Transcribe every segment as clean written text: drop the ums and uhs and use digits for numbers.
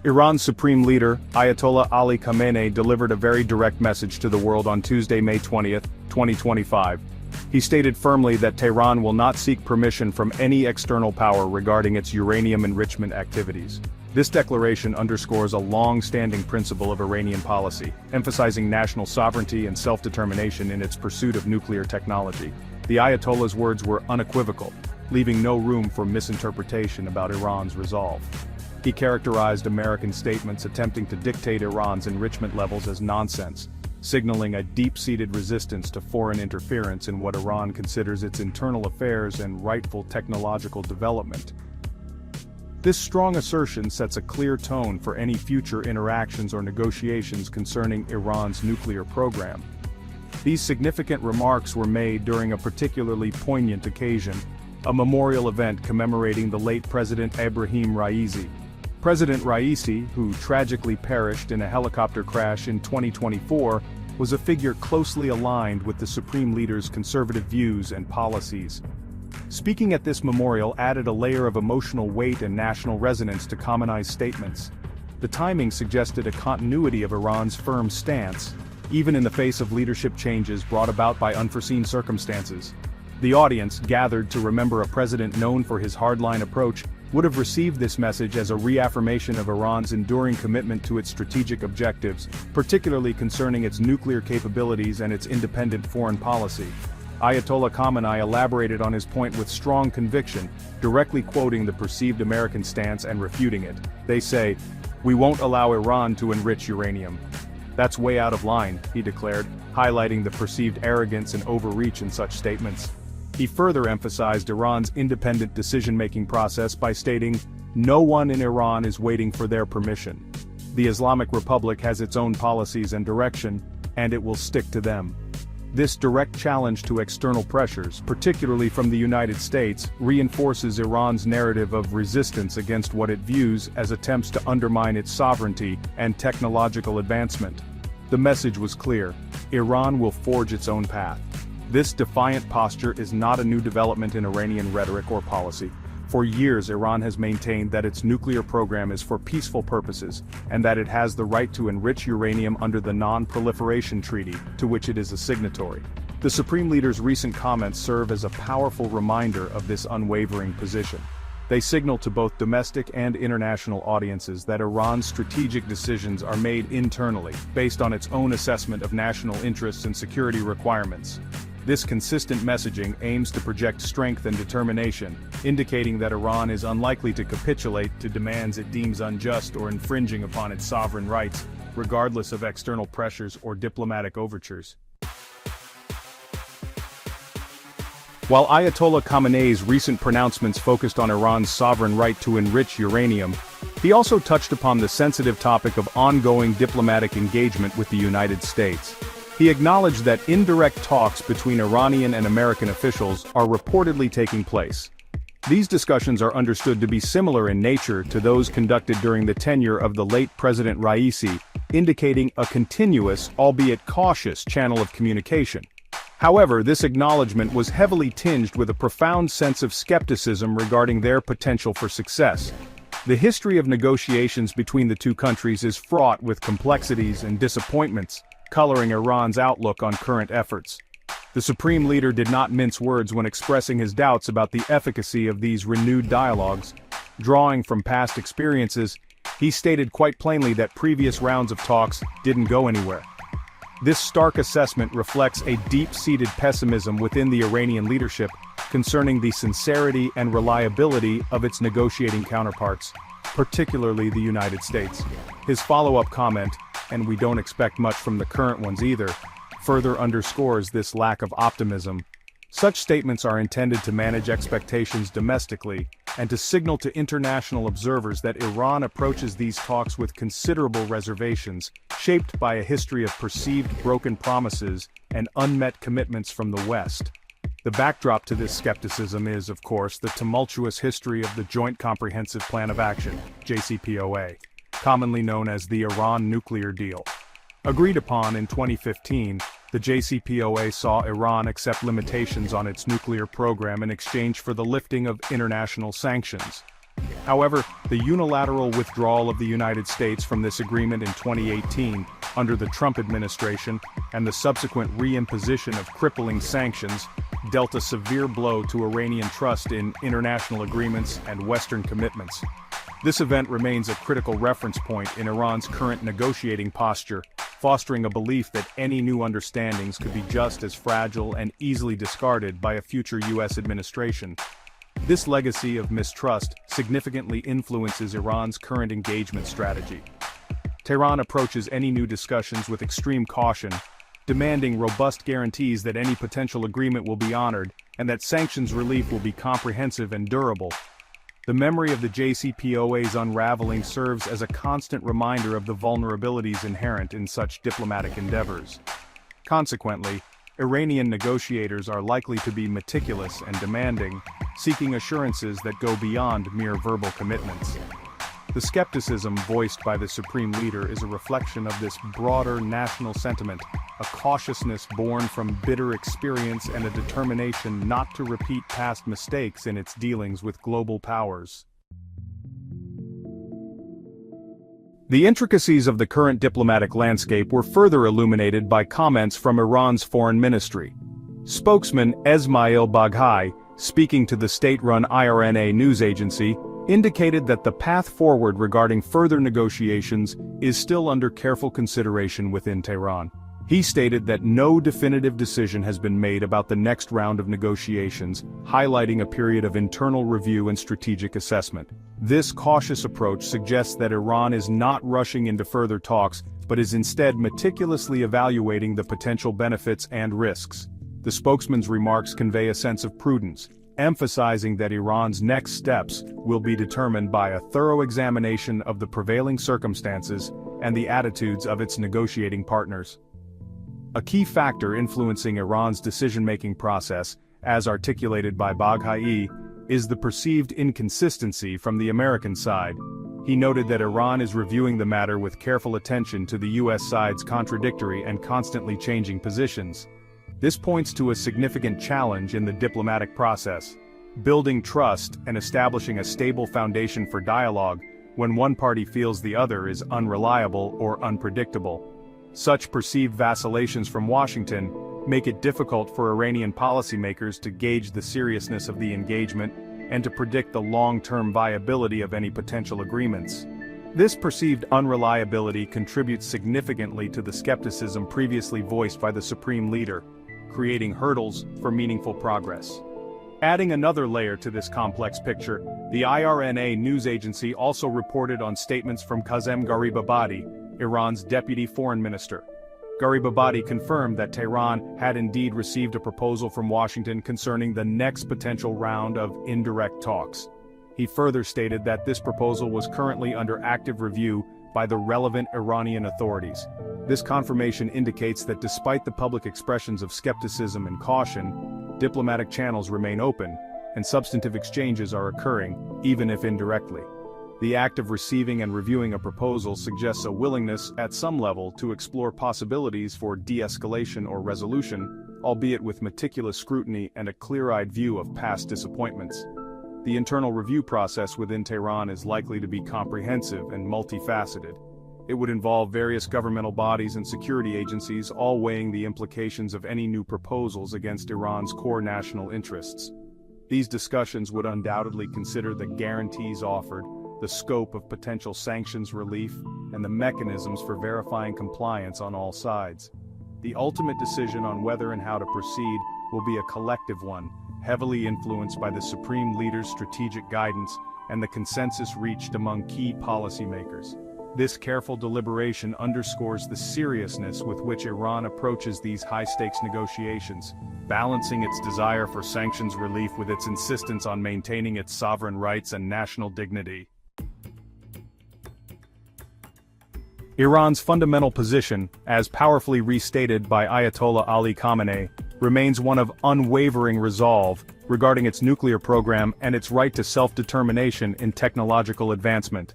Iran's supreme leader, Ayatollah Ali Khamenei, delivered a very direct message to the world on Tuesday, May 20, 2025. He stated firmly that Tehran will not seek permission from any external power regarding its uranium enrichment activities. This declaration underscores a long-standing principle of Iranian policy, emphasizing national sovereignty and self-determination in its pursuit of nuclear technology. The Ayatollah's words were unequivocal, leaving no room for misinterpretation about Iran's resolve. He characterized American statements attempting to dictate Iran's enrichment levels as nonsense, signaling a deep-seated resistance to foreign interference in what Iran considers its internal affairs and rightful technological development. This strong assertion sets a clear tone for any future interactions or negotiations concerning Iran's nuclear program. These significant remarks were made during a particularly poignant occasion, a memorial event commemorating the late President Ebrahim Raisi. President Raisi, who tragically perished in a helicopter crash in 2024, was a figure closely aligned with the Supreme Leader's conservative views and policies. Speaking at this memorial added a layer of emotional weight and national resonance to Khamenei's statements. The timing suggested a continuity of Iran's firm stance, even in the face of leadership changes brought about by unforeseen circumstances. The audience, gathered to remember a president known for his hardline approach, would have received this message as a reaffirmation of Iran's enduring commitment to its strategic objectives, particularly concerning its nuclear capabilities and its independent foreign policy. Ayatollah Khamenei elaborated on his point with strong conviction, directly quoting the perceived American stance and refuting it. They say, "We won't allow Iran to enrich uranium." "That's way out of line," he declared, highlighting the perceived arrogance and overreach in such statements. He further emphasized Iran's independent decision-making process by stating, "No one in Iran is waiting for their permission. The Islamic Republic has its own policies and direction, and it will stick to them." This direct challenge to external pressures, particularly from the United States, reinforces Iran's narrative of resistance against what it views as attempts to undermine its sovereignty and technological advancement. The message was clear: Iran will forge its own path. This defiant posture is not a new development in Iranian rhetoric or policy. For years, Iran has maintained that its nuclear program is for peaceful purposes, and that it has the right to enrich uranium under the Non-Proliferation Treaty, to which it is a signatory. The Supreme Leader's recent comments serve as a powerful reminder of this unwavering position. They signal to both domestic and international audiences that Iran's strategic decisions are made internally, based on its own assessment of national interests and security requirements. This consistent messaging aims to project strength and determination, indicating that Iran is unlikely to capitulate to demands it deems unjust or infringing upon its sovereign rights, regardless of external pressures or diplomatic overtures. While Ayatollah Khamenei's recent pronouncements focused on Iran's sovereign right to enrich uranium, he also touched upon the sensitive topic of ongoing diplomatic engagement with the United States. He acknowledged that indirect talks between Iranian and American officials are reportedly taking place. These discussions are understood to be similar in nature to those conducted during the tenure of the late President Raisi, indicating a continuous, albeit cautious, channel of communication. However, this acknowledgement was heavily tinged with a profound sense of skepticism regarding their potential for success. The history of negotiations between the two countries is fraught with complexities and disappointments, coloring Iran's outlook on current efforts. The Supreme Leader did not mince words when expressing his doubts about the efficacy of these renewed dialogues. Drawing from past experiences, he stated quite plainly that previous rounds of talks didn't go anywhere. This stark assessment reflects a deep-seated pessimism within the Iranian leadership concerning the sincerity and reliability of its negotiating counterparts, particularly the United States. His follow-up comment, "And we don't expect much from the current ones either," further underscores this lack of optimism. Such statements are intended to manage expectations domestically, and to signal to international observers that Iran approaches these talks with considerable reservations, shaped by a history of perceived broken promises and unmet commitments from the West. The backdrop to this skepticism is, of course, the tumultuous history of the Joint Comprehensive Plan of Action, JCPOA, commonly known as the Iran nuclear deal. Agreed upon in 2015, the JCPOA saw Iran accept limitations on its nuclear program in exchange for the lifting of international sanctions. However, the unilateral withdrawal of the United States from this agreement in 2018, under the Trump administration, and the subsequent reimposition of crippling sanctions, dealt a severe blow to Iranian trust in international agreements and Western commitments. This event remains a critical reference point in Iran's current negotiating posture, fostering a belief that any new understandings could be just as fragile and easily discarded by a future U.S. administration. This legacy of mistrust significantly influences Iran's current engagement strategy. Tehran approaches any new discussions with extreme caution, demanding robust guarantees that any potential agreement will be honored and that sanctions relief will be comprehensive and durable. The memory of the 𝐤𝐔𝐾𝐒's unraveling serves as a constant reminder of the vulnerabilities inherent in such diplomatic endeavors. Consequently, Iranian negotiators are likely to be meticulous and demanding, seeking assurances that go beyond mere verbal commitments. The skepticism voiced by the supreme leader is a reflection of this broader national sentiment, a cautiousness born from bitter experience and a determination not to repeat past mistakes in its dealings with global powers. The intricacies of the current diplomatic landscape were further illuminated by comments from Iran's foreign ministry. Spokesman Esmail Baghai, speaking to the state-run IRNA news agency, indicated that the path forward regarding further negotiations is still under careful consideration within Tehran. He stated that no definitive decision has been made about the next round of negotiations, highlighting a period of internal review and strategic assessment. This cautious approach suggests that Iran is not rushing into further talks, but is instead meticulously evaluating the potential benefits and risks. The spokesman's remarks convey a sense of prudence, emphasizing that Iran's next steps will be determined by a thorough examination of the prevailing circumstances and the attitudes of its negotiating partners. A key factor influencing Iran's decision-making process, as articulated by Baghai, is the perceived inconsistency from the American side. He noted that Iran is reviewing the matter with careful attention to the U.S. side's contradictory and constantly changing positions. This points to a significant challenge in the diplomatic process, building trust and establishing a stable foundation for dialogue when one party feels the other is unreliable or unpredictable. Such perceived vacillations from Washington make it difficult for Iranian policymakers to gauge the seriousness of the engagement and to predict the long-term viability of any potential agreements. This perceived unreliability contributes significantly to the skepticism previously voiced by the supreme leader, creating hurdles for meaningful progress. Adding another layer to this complex picture, the IRNA news agency also reported on statements from Qasem Gharibabadi, Iran's deputy foreign minister. Gharibabadi confirmed that Tehran had indeed received a proposal from Washington concerning the next potential round of indirect talks. He further stated that this proposal was currently under active review by the relevant Iranian authorities. This confirmation indicates that despite the public expressions of skepticism and caution, diplomatic channels remain open, and substantive exchanges are occurring, even if indirectly. The act of receiving and reviewing a proposal suggests a willingness, at some level, to explore possibilities for de-escalation or resolution, albeit with meticulous scrutiny and a clear-eyed view of past disappointments. The internal review process within Tehran is likely to be comprehensive and multifaceted. It would involve various governmental bodies and security agencies, all weighing the implications of any new proposals against Iran's core national interests. These discussions would undoubtedly consider the guarantees offered, the scope of potential sanctions relief, and the mechanisms for verifying compliance on all sides. The ultimate decision on whether and how to proceed will be a collective one, heavily influenced by the Supreme Leader's strategic guidance and the consensus reached among key policymakers. This careful deliberation underscores the seriousness with which Iran approaches these high-stakes negotiations, balancing its desire for sanctions relief with its insistence on maintaining its sovereign rights and national dignity. Iran's fundamental position, as powerfully restated by Ayatollah Ali Khamenei, remains one of unwavering resolve regarding its nuclear program and its right to self-determination in technological advancement.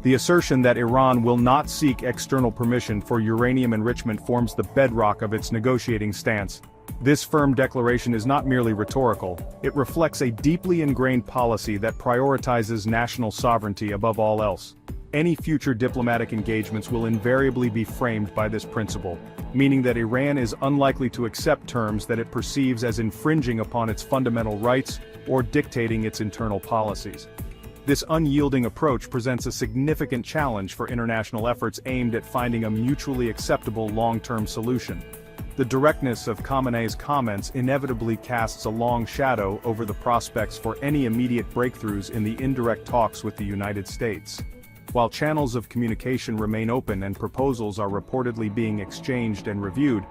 The assertion that Iran will not seek external permission for uranium enrichment forms the bedrock of its negotiating stance, This firm declaration is not merely rhetorical, it reflects a deeply ingrained policy that prioritizes national sovereignty above all else. Any future diplomatic engagements will invariably be framed by this principle, meaning that Iran is unlikely to accept terms that it perceives as infringing upon its fundamental rights or dictating its internal policies. This unyielding approach presents a significant challenge for international efforts aimed at finding a mutually acceptable long-term solution. The directness of Khamenei's comments inevitably casts a long shadow over the prospects for any immediate breakthroughs in the indirect talks with the United States. While channels of communication remain open and proposals are reportedly being exchanged and reviewed,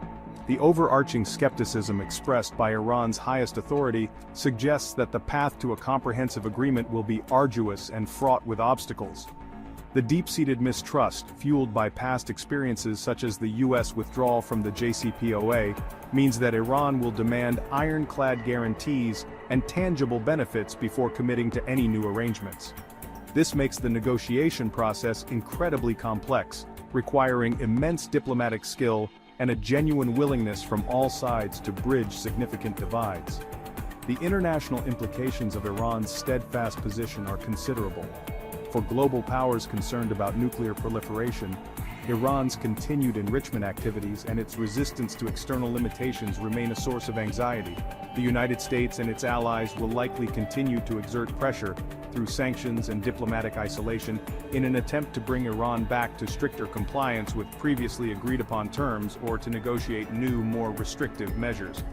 the overarching skepticism expressed by Iran's highest authority suggests that the path to a comprehensive agreement will be arduous and fraught with obstacles. The deep-seated mistrust, fueled by past experiences such as the U.S. withdrawal from the JCPOA, means that Iran will demand ironclad guarantees and tangible benefits before committing to any new arrangements. This makes the negotiation process incredibly complex, requiring immense diplomatic skill and a genuine willingness from all sides to bridge significant divides. The international implications of Iran's steadfast position are considerable. For global powers concerned about nuclear proliferation, Iran's continued enrichment activities and its resistance to external limitations remain a source of anxiety. The United States and its allies will likely continue to exert pressure through sanctions and diplomatic isolation in an attempt to bring Iran back to stricter compliance with previously agreed-upon terms or to negotiate new, more restrictive measures.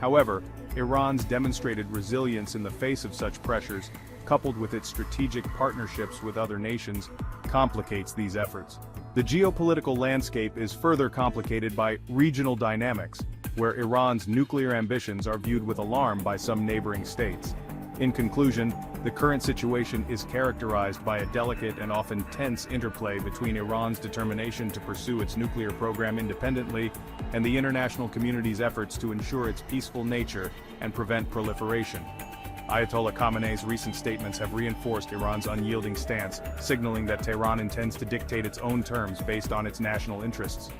However, Iran's demonstrated resilience in the face of such pressures, coupled with its strategic partnerships with other nations, complicates these efforts. The geopolitical landscape is further complicated by regional dynamics, where Iran's nuclear ambitions are viewed with alarm by some neighboring states. In conclusion, the current situation is characterized by a delicate and often tense interplay between Iran's determination to pursue its nuclear program independently and the international community's efforts to ensure its peaceful nature and prevent proliferation. Ayatollah Khamenei's recent statements have reinforced Iran's unyielding stance, signaling that Tehran intends to dictate its own terms based on its national interests.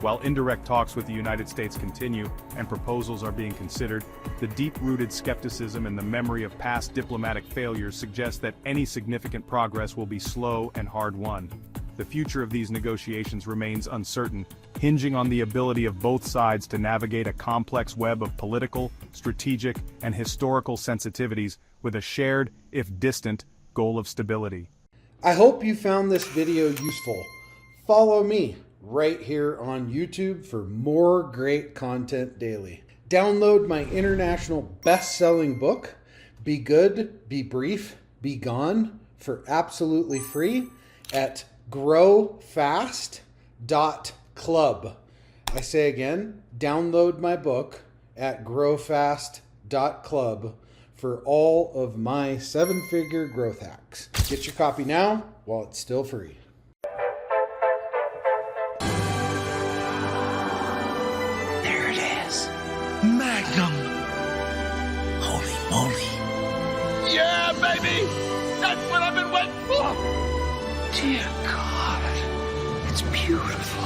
While indirect talks with the United States continue and proposals are being considered, the deep-rooted skepticism and the memory of past diplomatic failures suggest that any significant progress will be slow and hard-won. The future of these negotiations remains uncertain, hinging on the ability of both sides to navigate a complex web of political, strategic, and historical sensitivities with a shared, if distant, goal of stability. I hope you found this video useful. Follow me right here on YouTube for more great content daily. Download my international best-selling book, Be Good, Be Brief, Be Gone, for absolutely free at growfast.club. I say again, download my book at growfast.club for all of my 7-figure growth hacks. Get your copy now while it's still free. There it is. Magnum. Holy moly. Yeah, baby! That's what I've been waiting for! Dear God, it's beautiful.